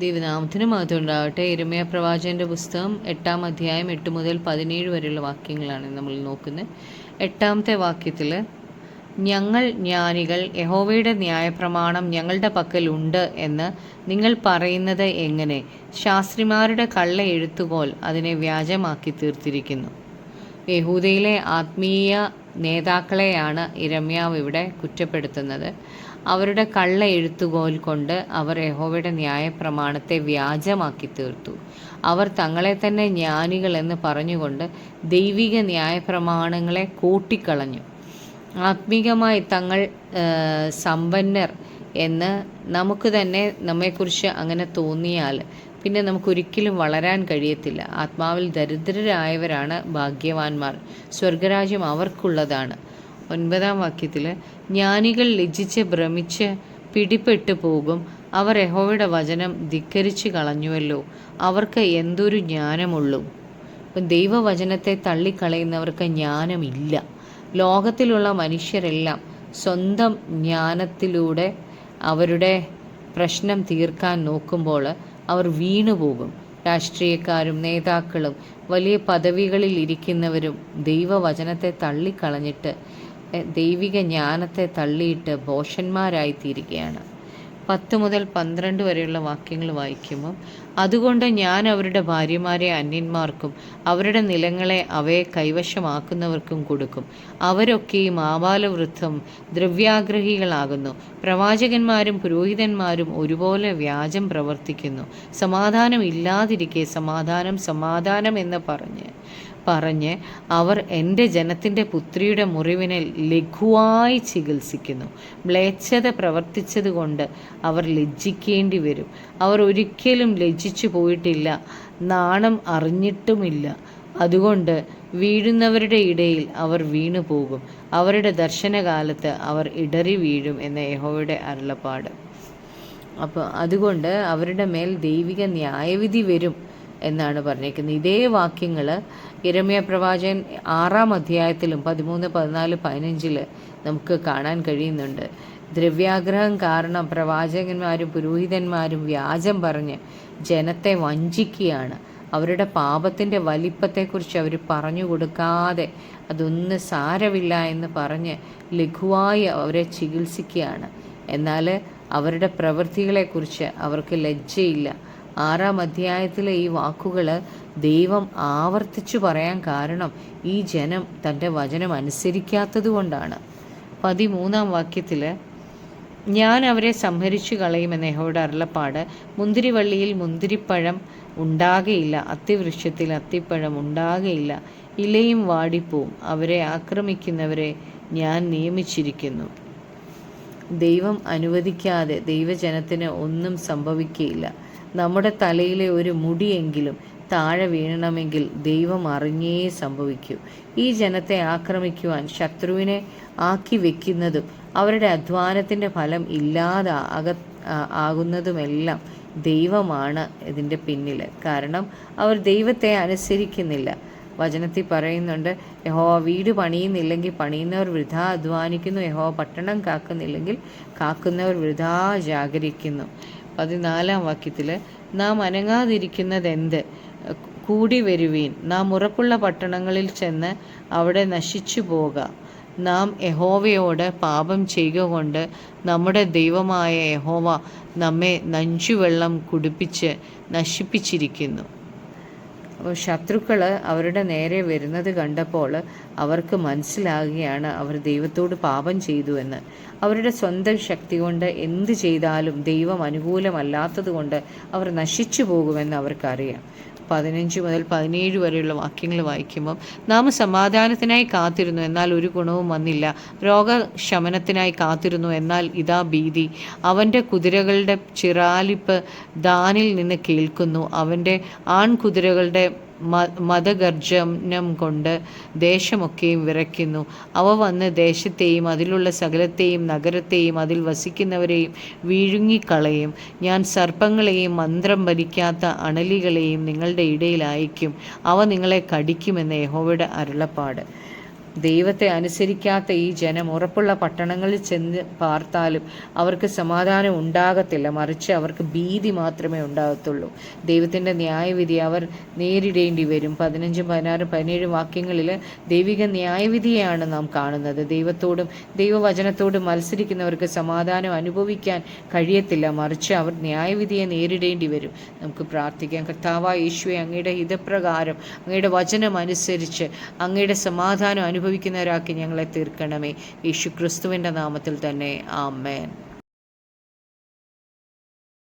ദൈവനാമത്തിന് മഹത്വം ഉണ്ടാകട്ടെ. യിരെമ്യാ പ്രവാചകന്റെ പുസ്തകം 8-ാം അധ്യായം 8 മുതൽ 17 വരെയുള്ള വാക്യങ്ങളാണ് നമ്മൾ നോക്കുന്നത്. 8-ാമത്തെ വാക്യത്തിൽ, ഞങ്ങൾ ജ്ഞാനികൾ, യഹോവയുടെ ന്യായപ്രമാണം ഞങ്ങളുടെ പക്കൽ ഉണ്ട് എന്ന് നിങ്ങൾ പറയുന്നത് എങ്ങനെ? ശാസ്ത്രിമാരുടെ കള്ള എഴുത്തുകോൽ അതിനെ വ്യാജമാക്കി തീർത്തിരിക്കുന്നു. യഹൂദയിലെ ആത്മീയ നേതാക്കളെയാണ് യിരെമ്യാവ് ഇവിടെ കുറ്റപ്പെടുത്തുന്നത്. അവരുടെ കള്ള എഴുത്തുകോൽ കൊണ്ട് അവർ യഹോവയുടെ ന്യായപ്രമാണത്തെ വ്യാജമാക്കി തീർത്തു. അവർ തങ്ങളെ തന്നെ ജ്ഞാനികളെന്ന് പറഞ്ഞുകൊണ്ട് ദൈവിക ന്യായപ്രമാണങ്ങളെ കൂട്ടിക്കളഞ്ഞു. ആത്മീകമായി തങ്ങൾ സമ്പന്നർ എന്ന് നമുക്ക് തന്നെ നമ്മെക്കുറിച്ച് അങ്ങനെ തോന്നിയാൽ പിന്നെ നമുക്കൊരിക്കലും വളരാൻ കഴിയത്തില്ല. ആത്മാവിൽ ദരിദ്രരായവരാണ് ഭാഗ്യവാന്മാർ, സ്വർഗരാജ്യം അവർക്കുള്ളതാണ്. 9-ാം വാക്യത്തിൽ, ജ്ഞാനികൾ ലജ്ജിച്ച് ഭ്രമിച്ച് പിടിപ്പെട്ടു പോകും. അവർ യഹോവയുടെ വചനം ധിക്കരിച്ചു കളഞ്ഞുവല്ലോ. അവർക്ക് എന്തൊരു ജ്ഞാനമുള്ളൂ. അപ്പം ദൈവവചനത്തെ തള്ളിക്കളയുന്നവർക്ക് ജ്ഞാനമില്ല. ലോകത്തിലുള്ള മനുഷ്യരെല്ലാം സ്വന്തം ജ്ഞാനത്തിലൂടെ അവരുടെ പ്രശ്നം തീർക്കാൻ നോക്കുമ്പോൾ അവർ വീണുപോകും. രാഷ്ട്രീയക്കാരും നേതാക്കളും വലിയ പദവികളിൽ ഇരിക്കുന്നവരും ദൈവവചനത്തെ തള്ളിക്കളഞ്ഞിട്ട് ദൈവിക ജ്ഞാനത്തെ തള്ളിയിട്ട് ഭോഷന്മാരായിത്തീരുകയാണ്. 10 മുതൽ 12 വരെയുള്ള വാക്യങ്ങൾ വായിക്കുമ്പോൾ, അതുകൊണ്ട് ഞാൻ അവരുടെ ഭാര്യമാരെ അന്യന്മാർക്കും അവരുടെ നിലങ്ങളെ അവയെ കൈവശമാക്കുന്നവർക്കും കൊടുക്കും. അവരൊക്കെയും ആബാലവൃദ്ധം ദ്രവ്യാഗ്രഹികളാകുന്നു. പ്രവാചകന്മാരും പുരോഹിതന്മാരും ഒരുപോലെ വ്യാജം പ്രവർത്തിക്കുന്നു. സമാധാനം ഇല്ലാതിരിക്കെ സമാധാനം സമാധാനം എന്ന് പറഞ്ഞ് അവർ എൻ്റെ ജനത്തിൻ്റെ പുത്രിയുടെ മുറിവിനെ ലഘുവായി ചികിത്സിക്കുന്നു. മ്ലേച്ഛത പ്രവർത്തിച്ചതുകൊണ്ട് അവർ ലജ്ജിക്കേണ്ടി വരും. അവർ ഒരിക്കലും ലജ്ജിച്ചു പോയിട്ടില്ല, നാണം അറിഞ്ഞിട്ടുമില്ല. അതുകൊണ്ട് വീഴുന്നവരുടെ ഇടയിൽ അവർ വീണു പോകും. അവരുടെ ദർശനകാലത്ത് അവർ ഇടറി വീഴും എന്ന് യഹോവയുടെ അരുളപ്പാട്. അപ്പോൾ അതുകൊണ്ട് അവരുടെ മേൽ ദൈവിക ന്യായവിധി വരും എന്നാണ് പറഞ്ഞേക്കുന്നത്. ഇതേ വാക്യങ്ങൾ യിരെമ്യാ പ്രവാചകൻ 6-ാം അധ്യായത്തിലും 13, 14, 15 നമുക്ക് കാണാൻ കഴിയുന്നുണ്ട്. ദ്രവ്യാഗ്രഹം കാരണം പ്രവാചകന്മാരും പുരോഹിതന്മാരും വ്യാജം പറഞ്ഞ് ജനത്തെ വഞ്ചിക്കുകയാണ്. അവരുടെ പാപത്തിൻ്റെ വലിപ്പത്തെക്കുറിച്ച് അവർ പറഞ്ഞു കൊടുക്കാതെ അതൊന്നും സാരമില്ല എന്ന് പറഞ്ഞ് ലഘുവായി അവരെ ചികിത്സിക്കുകയാണ്. എന്നാൽ അവരുടെ പ്രവൃത്തികളെക്കുറിച്ച് അവർക്ക് ലജ്ജയില്ല. 6-ാം അധ്യായത്തിലെ ഈ വാക്കുകൾ ദൈവം ആവർത്തിച്ചു പറയാൻ കാരണം ഈ ജനം തൻ്റെ വചനം അനുസരിക്കാത്തത് കൊണ്ടാണ്. 13-ാം വാക്യത്തിൽ, ഞാൻ അവരെ സംഹരിച്ചു കളയുമെന്ന് യഹോവയുടെ അരുളപ്പാട്. മുന്തിരിവള്ളിയിൽ മുന്തിരിപ്പഴം ഉണ്ടാകയില്ല, അത്തിവൃക്ഷത്തിൽ അത്തിപ്പഴം ഉണ്ടാകയില്ല. ഇലയും വാടിപ്പോവും. അവരെ ആക്രമിക്കുന്നവരെ ഞാൻ നിയമിച്ചിരിക്കുന്നു. ദൈവം അനുവദിക്കാതെ ദൈവജനത്തിന് ഒന്നും സംഭവിക്കുകയില്ല. നമ്മുടെ തലയിലെ ഒരു മുടിയെങ്കിലും താഴെ വീഴണമെങ്കിൽ ദൈവം അറിഞ്ഞേ സംഭവിക്കൂ. ഈ ജനത്തെ ആക്രമിക്കുവാൻ ശത്രുവിനെ ആക്കി വെക്കുന്നതും അവരുടെ അധ്വാനത്തിൻ്റെ ഫലം ആകുന്നതുമെല്ലാം ദൈവമാണ് ഇതിൻ്റെ പിന്നിൽ. കാരണം അവർ ദൈവത്തെ അനുസരിക്കുന്നില്ല. വചനത്തിൽ പറയുന്നുണ്ട്, യഹോവ വീട് പണിയുന്നില്ലെങ്കിൽ പണിയുന്നവർ വൃഥാ അധ്വാനിക്കുന്നു, യഹോവ പട്ടണം കാക്കുന്നില്ലെങ്കിൽ കാക്കുന്നവർ വൃഥാ ജാഗരിക്കുന്നു. 14-ാം വാക്യത്തിൽ, നാം അനങ്ങാതിരിക്കുന്നതെന്ത്? കൂടി വരുവീൻ, നാം ഉറപ്പുള്ള പട്ടണങ്ങളിൽ ചെന്ന് അവിടെ നശിച്ചു പോകാം. നാം യഹോവയോട് പാപം ചെയ്യുക കൊണ്ട് നമ്മുടെ ദൈവമായ യഹോവ നമ്മെ നഞ്ചുവെള്ളം കുടിപ്പിച്ച് നശിപ്പിച്ചിരിക്കുന്നു. അപ്പോൾ ശത്രുക്കൾ അവരുടെ നേരെ വരുന്നത് കണ്ടപ്പോൾ അവർക്ക് മനസ്സിലാകുകയാണ് അവർ ദൈവത്തോട് പാപം ചെയ്തു എന്ന്. അവരുടെ സ്വന്തം ശക്തി കൊണ്ട് എന്ത് ചെയ്താലും ദൈവം അനുകൂലമല്ലാത്തത് കൊണ്ട് അവർ നശിച്ചു പോകുമെന്ന് അവർക്കറിയാം. 15 മുതൽ 17 വരെയുള്ള വാക്യങ്ങൾ വായിക്കുമ്പം, നാം സമാധാനത്തിനായി കാത്തിരുന്നു, എന്നാൽ ഒരു ഗുണവും വന്നില്ല. രോഗശമനത്തിനായി കാത്തിരുന്നു, എന്നാൽ ഇതാ ഭീതി. അവൻ്റെ കുതിരകളുടെ ചിറാലിപ്പ് ദാനിൽ നിന്ന് കേൾക്കുന്നു. അവൻ്റെ ആൺകുതിരകളുടെ മതഗർജനം കൊണ്ട് ദേശമൊക്കെയും വിറയ്ക്കുന്നു. അവ വന്ന് ദേശത്തെയും അതിലുള്ള സകലത്തെയും നഗരത്തെയും അതിൽ വസിക്കുന്നവരെയും വിഴുങ്ങിക്കളയും. ഞാൻ സർപ്പങ്ങളെയും മന്ത്രം ഭരിക്കാത്ത അണലികളെയും നിങ്ങളുടെ ഇടയിൽ അയക്കും. അവ നിങ്ങളെ കടിക്കുമെന്ന് യഹോവയുടെ അരുളപ്പാട്. ദൈവത്തെ അനുസരിക്കാത്ത ഈ ജനം ഉറപ്പുള്ള പട്ടണങ്ങളിൽ ചെന്ന് പാർത്താലും അവർക്ക് സമാധാനം ഉണ്ടാകത്തില്ല, മറിച്ച് അവർക്ക് ഭീതി മാത്രമേ ഉണ്ടാകത്തുള്ളൂ. ദൈവത്തിൻ്റെ ന്യായവിധി അവർ നേരിടേണ്ടി വരും. 15, 16, 17 വാക്യങ്ങളിൽ ദൈവിക ന്യായവിധിയാണ് നാം കാണുന്നത്. ദൈവത്തോടും ദൈവവചനത്തോടും മത്സരിക്കുന്നവർക്ക് സമാധാനം അനുഭവിക്കാൻ കഴിയത്തില്ല, മറിച്ച് അവർ ന്യായവിധിയെ നേരിടേണ്ടി വരും. നമുക്ക് പ്രാർത്ഥിക്കാം. കർത്താവായ യേശുവേ, അങ്ങയുടെ ഹിതപ്രകാരം അങ്ങയുടെ വചനം അനുസരിച്ച് അങ്ങയുടെ സമാധാനം അനുഭവിക്കുന്നവരാക്കി ഞങ്ങളെ തീർക്കണമേ. യേശു ക്രിസ്തുവിൻ്റെ നാമത്തിൽ തന്നെ. ആമേൻ.